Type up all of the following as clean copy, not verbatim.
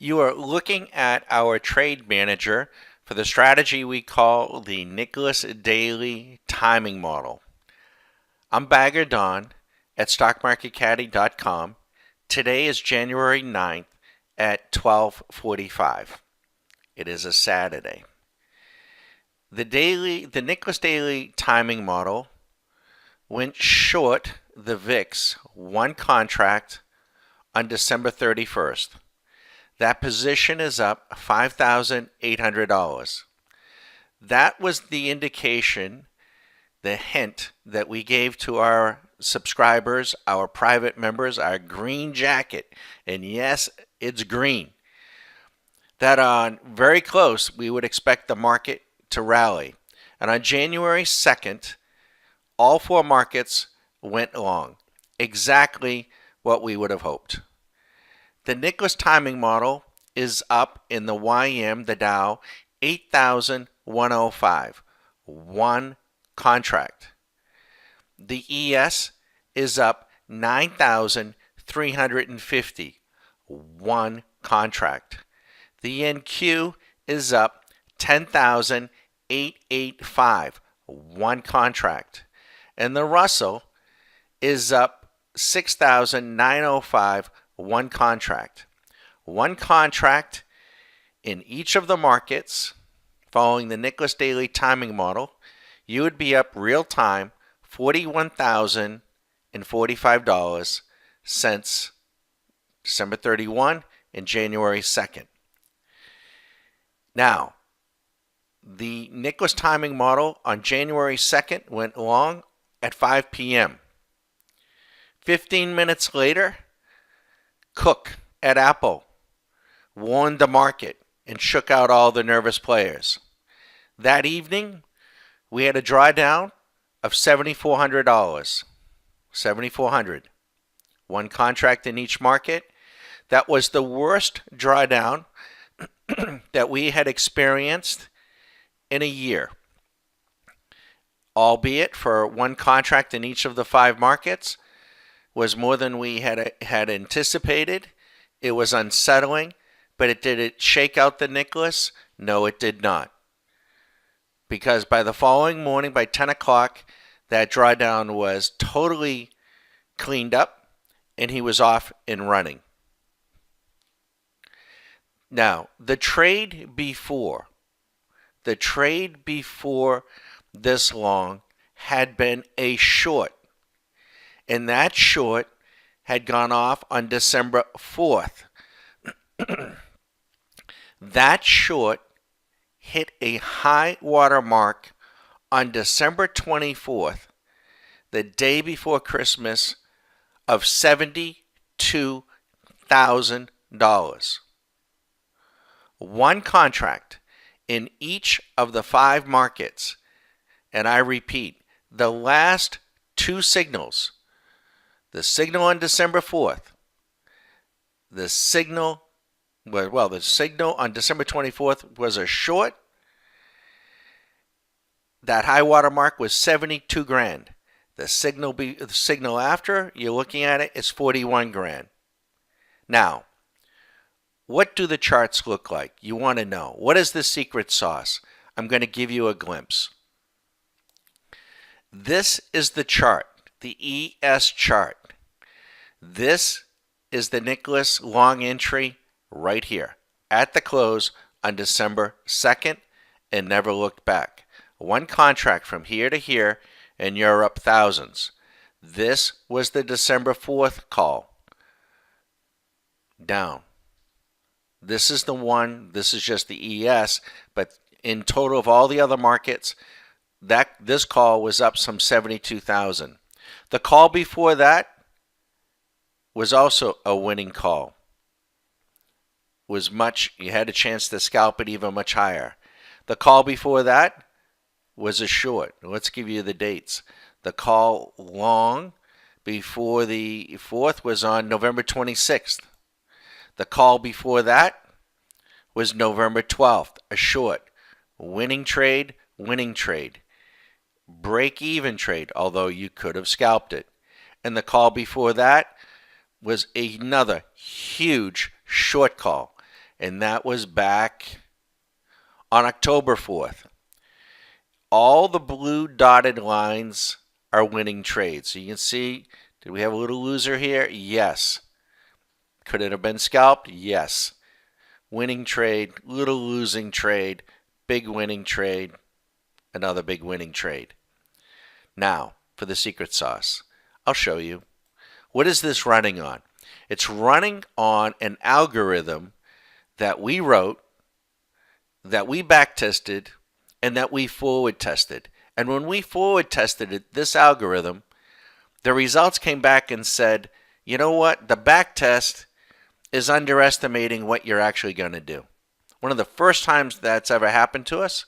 You are looking at our trade manager for the strategy we call the Nicklaus Daily Timing Model. I'm Bagger Don at StockMarketCaddy.com. Today is January 9th at 12:45. It is a Saturday. The Nicklaus Daily Timing Model went short the VIX one contract on December 31st. That position is up $5,800. That was the indication, the hint that we gave to our subscribers, our private members, our green jacket. And yes, it's green. That on very close, we would expect the market to rally. And on January 2nd, all four markets went long. Exactly what we would have hoped. The Nicklaus timing model is up in the YM, the Dow, 8,105, one contract. The ES is up 9,350, one contract. The NQ is up 10,885, one contract. And the Russell is up 6,905, one contract. One contract in each of the markets following the Nicklaus Daily Timing Model, you would be up real time $41,045 since December 31 and January 2nd. Now, the Nicklaus Timing Model on January 2nd went long at 5 p.m. 15 minutes later, Cook at Apple warned the market and shook out all the nervous players. That evening, we had a drawdown of $7,400. $7,400. One contract in each market. That was the worst drawdown that we had experienced in a year. Albeit for one contract in each of the five markets, was more than we had anticipated. It was unsettling, but did it shake out the Nicklaus? No, it did not. Because by the following morning, by 10 o'clock, that drawdown was totally cleaned up, and he was off and running. Now, the trade before this long had been a short. And that short had gone off on December 4th. That short hit a high water mark on December 24th, the day before Christmas, of $72,000. One contract in each of the five markets. And I repeat, the last two signals, the signal on December 4th, the signal on December 24th was a short. That high water mark was 72 grand. The signal after, you're looking at it, is 41 grand. Now, what do the charts look like? You want to know. What is the secret sauce? I'm going to give you a glimpse. This is the chart, the ES chart. This is the Nicklaus long entry right here at the close on December 2nd and never looked back. One contract from here to here and you're up thousands. This was the December 4th call. Down. This is the one, this is just the ES, but in total of all the other markets, this call was up some 72,000. The call before that was also a winning call. You had a chance to scalp it even much higher. The call before that was a short. Let's give you the dates. The call long before the 4th was on November 26th. The call before that was November 12th, a short. Winning trade, break-even trade, although you could have scalped it. And the call before that was another huge short call. and that was back on October 4th. All the blue dotted lines are winning trades. So you can see, did we have a little loser here? Yes. Could it have been scalped? Yes. Winning trade, little losing trade, big winning trade, another big winning trade. Now, for the secret sauce, I'll show you. What is this running on? It's running on an algorithm that we wrote, that we back tested, and that we forward tested. And when we forward tested it, this algorithm, the results came back and said, you know what? The back test is underestimating what you're actually going to do. One of the first times that's ever happened to us.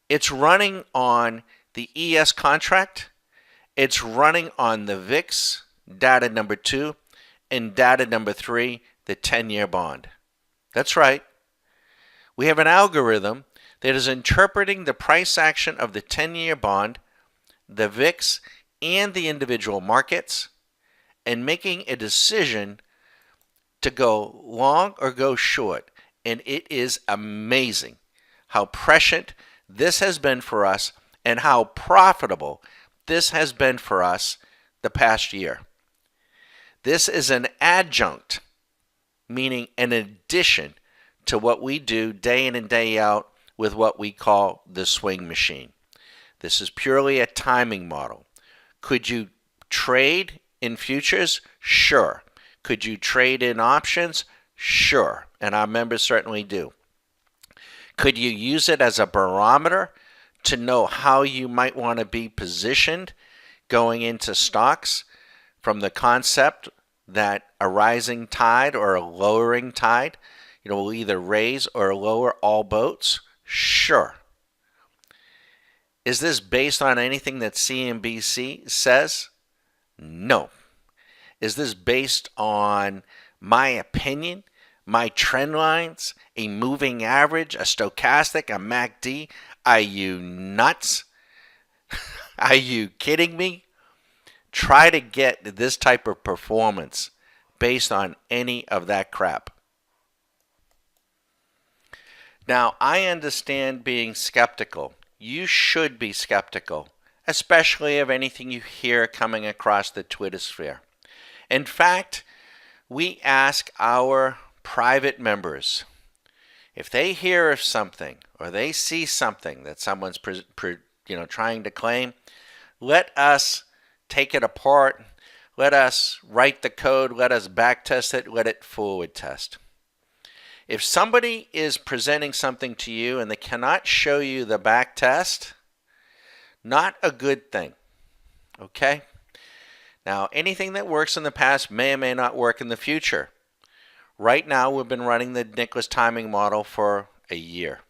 It's running on the ES contract. It's running on the VIX, data number 2, and data number 3, the 10-year bond. That's right. We have an algorithm that is interpreting the price action of the 10-year bond, the VIX, and the individual markets, and making a decision to go long or go short. And it is amazing how prescient this has been for us and how profitable this has been for us the past year. This is an adjunct, meaning an addition to what we do day in and day out with what we call the swing machine. This is purely a timing model. Could you trade in futures? Sure. Could you trade in options? Sure. And our members certainly do. Could you use it as a barometer to know how you might want to be positioned going into stocks from the concept that a rising tide or a lowering tide, will either raise or lower all boats? Sure. Is this based on anything that CNBC says? No. Is this based on my opinion, my trend lines, a moving average, a stochastic, a MACD? Are you nuts? Are you kidding me? Try to get this type of performance based on any of that crap. Now, I understand being skeptical. You should be skeptical, especially of anything you hear coming across the Twitter sphere. In fact, we ask our private members, if they hear of something or they see something that someone's trying to claim, let us take it apart. Let us write the code. Let us back test it. Let it forward test. If somebody is presenting something to you and they cannot show you the back test, not a good thing. Okay? Now, anything that works in the past may or may not work in the future. Right now, we've been running the Nicklaus timing model for a year.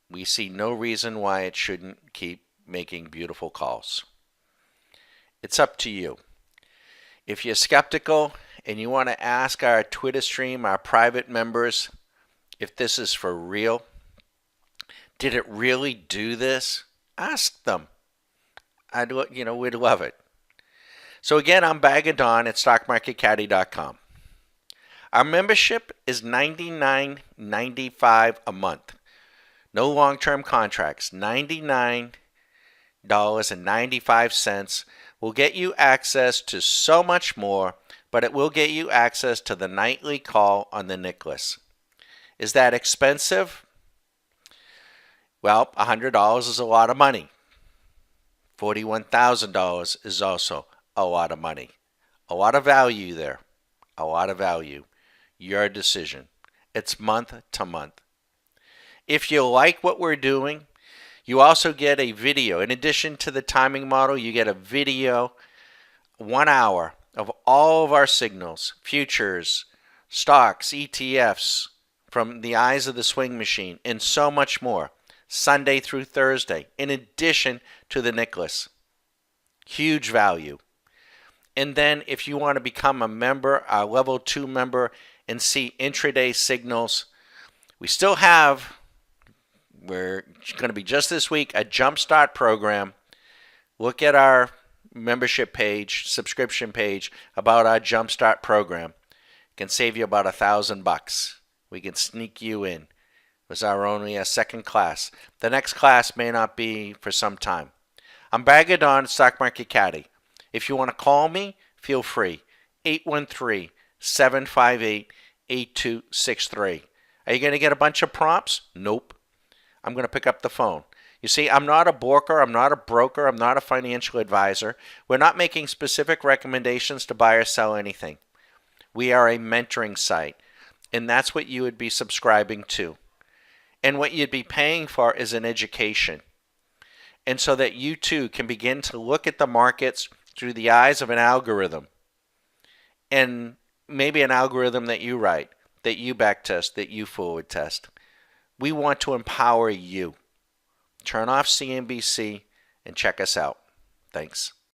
We see no reason why it shouldn't keep making beautiful calls. It's up to you. If you're skeptical and you want to ask our Twitter stream, our private members, if this is for real, did it really do this? Ask them. We'd love it. So again, I'm Bag of Don at StockMarketCaddy.com. Our membership is $99.95 a month. No long-term contracts. $99.95 will get you access to so much more, but it will get you access to the nightly call on the Nicklaus. Is that expensive? Well, $100 is a lot of money. $41,000 is also a lot of money. A lot of value there. A lot of value. Your decision. It's month to month. If you like what we're doing, you also get a video. In addition to the timing model, you get a video, 1 hour of all of our signals, futures, stocks, ETFs, from the eyes of the swing machine, and so much more. Sunday through Thursday, in addition to the Nicklaus. Huge value. And then if you want to become a member, a level 2 member, and see intraday signals, we still have, we're going to be just this week, a Jumpstart program. Look at our membership page, subscription page about our Jumpstart program. Can save you about $1,000. We can sneak you in. It was our only second class. The next class may not be for some time. I'm Baggett on Stock Market Caddy. If you want to call me, feel free. 813-758-8263. Are you going to get a bunch of prompts? Nope. I'm going to pick up the phone. You see, I'm not a broker, I'm not a broker, I'm not a financial advisor. We're not making specific recommendations to buy or sell anything. We are a mentoring site, and that's what you would be subscribing to. And what you'd be paying for is an education. And so that you too can begin to look at the markets through the eyes of an algorithm. And maybe an algorithm that you write, that you backtest, that you forward test. We want to empower you. Turn off CNBC and check us out. Thanks.